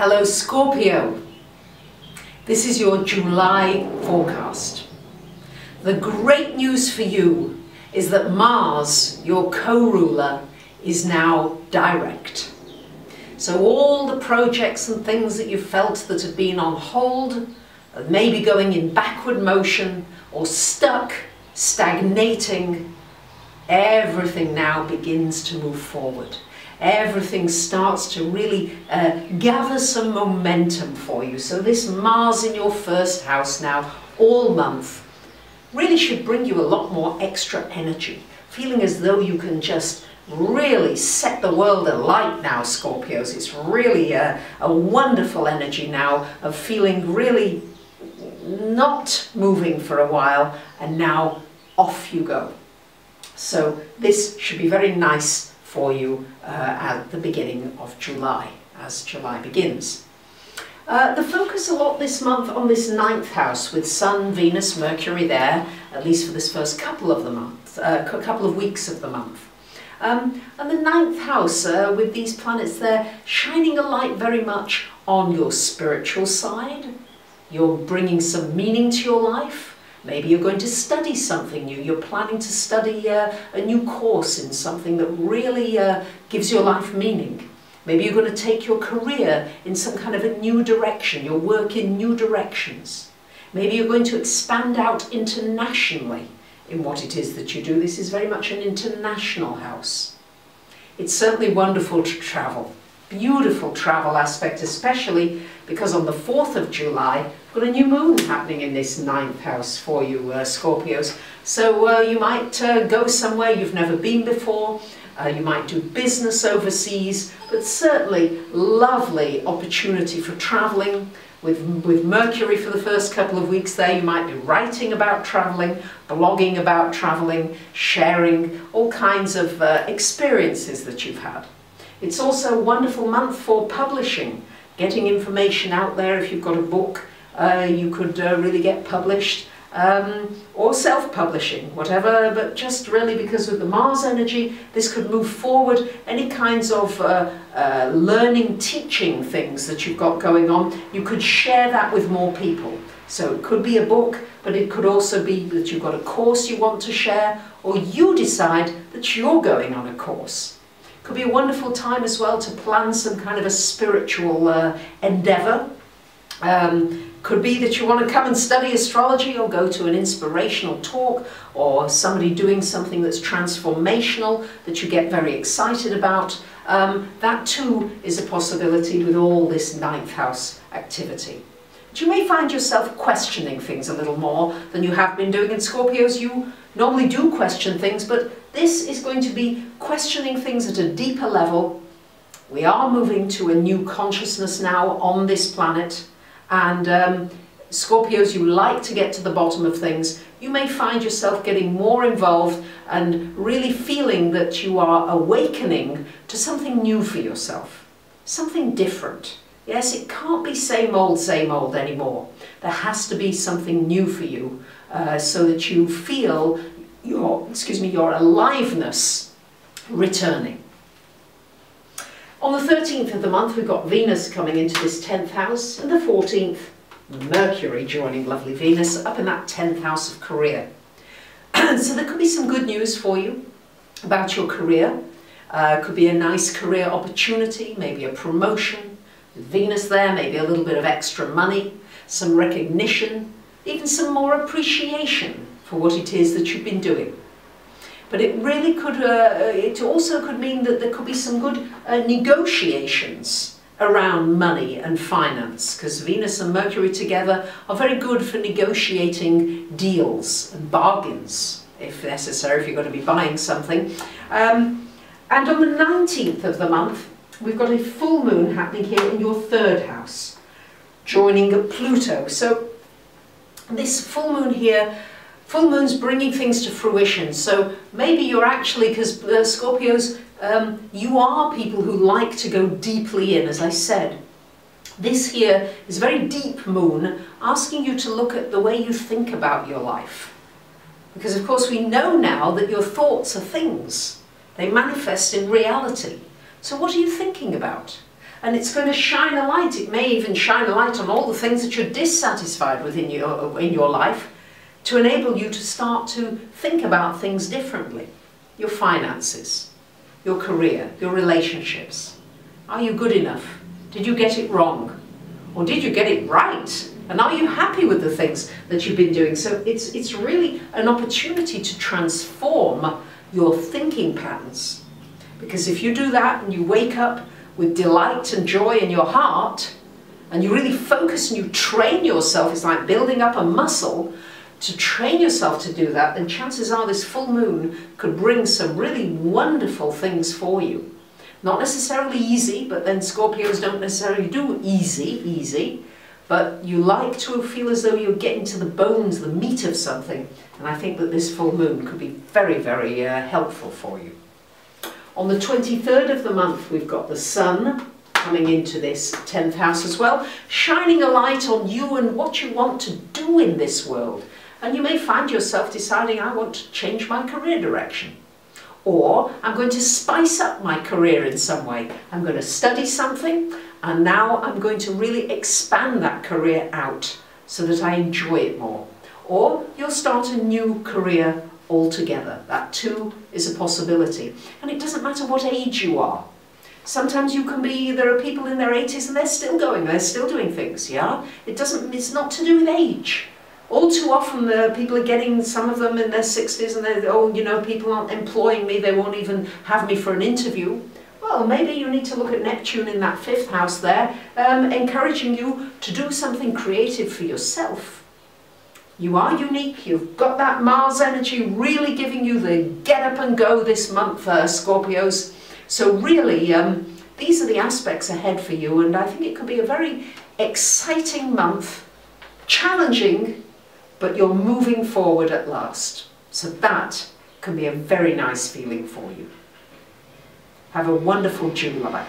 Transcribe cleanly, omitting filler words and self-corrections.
Hello Scorpio, this is your July forecast. The great news for you is that Mars, your co-ruler, is now direct. So all the projects and things that you felt that had been on hold, maybe going in backward motion or stuck, stagnating, everything now begins to move forward. Everything starts to really gather some momentum for you. So this Mars in your first house now, all month, really should bring you a lot more extra energy. Feeling as though you can just really set the world alight now, Scorpios. It's really a wonderful energy now of feeling really not moving for a while, and now off you go. So this should be very nice for you at the beginning of July, as July begins. The focus a lot this month on this 9th house with Sun, Venus, Mercury there, at least for this first couple of weeks of the month. And the 9th house with these planets there shining a light very much on your spiritual side. You're bringing some meaning to your life. Maybe you're going to study something new. You're planning to study a new course in something that really gives your life meaning. Maybe you're going to take your career in some kind of a new direction, your work in new directions. Maybe you're going to expand out internationally in what it is that you do. This is very much an international house. It's certainly wonderful to travel. Beautiful travel aspect, especially because on the 4th of July, we've got a new moon happening in this 9th house for you, Scorpios. So you might go somewhere you've never been before. You might do business overseas, but certainly lovely opportunity for traveling. With Mercury for the first couple of weeks there, you might be writing about traveling, blogging about traveling, sharing all kinds of experiences that you've had. It's also a wonderful month for publishing, getting information out there. If you've got a book, you could really get published, or self-publishing, whatever, but just really because of the Mars energy, this could move forward any kinds of learning, teaching things that you've got going on. You could share that with more people. So it could be a book, but it could also be that you've got a course you want to share, or you decide that you're going on a course. Could be a wonderful time as well to plan some kind of a spiritual endeavour. Could be that you want to come and study astrology or go to an inspirational talk, or somebody doing something that's transformational that you get very excited about. That too is a possibility with all this 9th house activity. But you may find yourself questioning things a little more than you have been doing. In Scorpios, you normally do question things, but this is going to be questioning things at a deeper level. We are moving to a new consciousness now on this planet. And Scorpios, you like to get to the bottom of things. You may find yourself getting more involved and really feeling that you are awakening to something new for yourself, something different. Yes, it can't be same old anymore. There has to be something new for you so that you feel your aliveness returning. On the 13th of the month, we've got Venus coming into this 10th house, and the 14th, Mercury joining lovely Venus up in that 10th house of career. So there could be some good news for you about your career. Could be a nice career opportunity, maybe a promotion. With Venus there, maybe a little bit of extra money, some recognition, even some more appreciation for what it is that you've been doing. But it really could, it also could mean that there could be some good negotiations around money and finance, because Venus and Mercury together are very good for negotiating deals and bargains, if necessary, if you're going to be buying something. And on the 19th of the month, we've got a full moon happening here in your 3rd house, joining Pluto. So this full moon here, full moon's bringing things to fruition, so maybe you're actually, because Scorpios, you are people who like to go deeply in, as I said. This here is a very deep moon, asking you to look at the way you think about your life. Because of course we know now that your thoughts are things. They manifest in reality. So what are you thinking about? And it's going to shine a light. It may even shine a light on all the things that you're dissatisfied with in your life, to enable you to start to think about things differently. Your finances, your career, your relationships. Are you good enough? Did you get it wrong? Or did you get it right? And are you happy with the things that you've been doing? So it's really an opportunity to transform your thinking patterns. Because if you do that and you wake up with delight and joy in your heart, and you really focus and you train yourself, it's like building up a muscle, to train yourself to do that, then chances are this full moon could bring some really wonderful things for you. Not necessarily easy, but then Scorpios don't necessarily do easy. But you like to feel as though you're getting to the bones, the meat of something. And I think that this full moon could be very, very helpful for you. On the 23rd of the month, we've got the sun coming into this 10th house as well, shining a light on you and what you want to do in this world. And you may find yourself deciding, I want to change my career direction. Or I'm going to spice up my career in some way. I'm going to study something, and now I'm going to really expand that career out so that I enjoy it more. Or you'll start a new career altogether. That too is a possibility. And it doesn't matter what age you are. Sometimes you can be, there are people in their 80s and they're still going, they're still doing things, yeah? It's not to do with age. All too often people are getting, some of them in their 60s, and they're, oh, you know, people aren't employing me, they won't even have me for an interview. Well, maybe you need to look at Neptune in that 5th house there, encouraging you to do something creative for yourself. You are unique, you've got that Mars energy really giving you the get up and go this month, Scorpios. So really, these are the aspects ahead for you, and I think it could be a very exciting month, challenging, but you're moving forward at last. So that can be a very nice feeling for you. Have a wonderful July.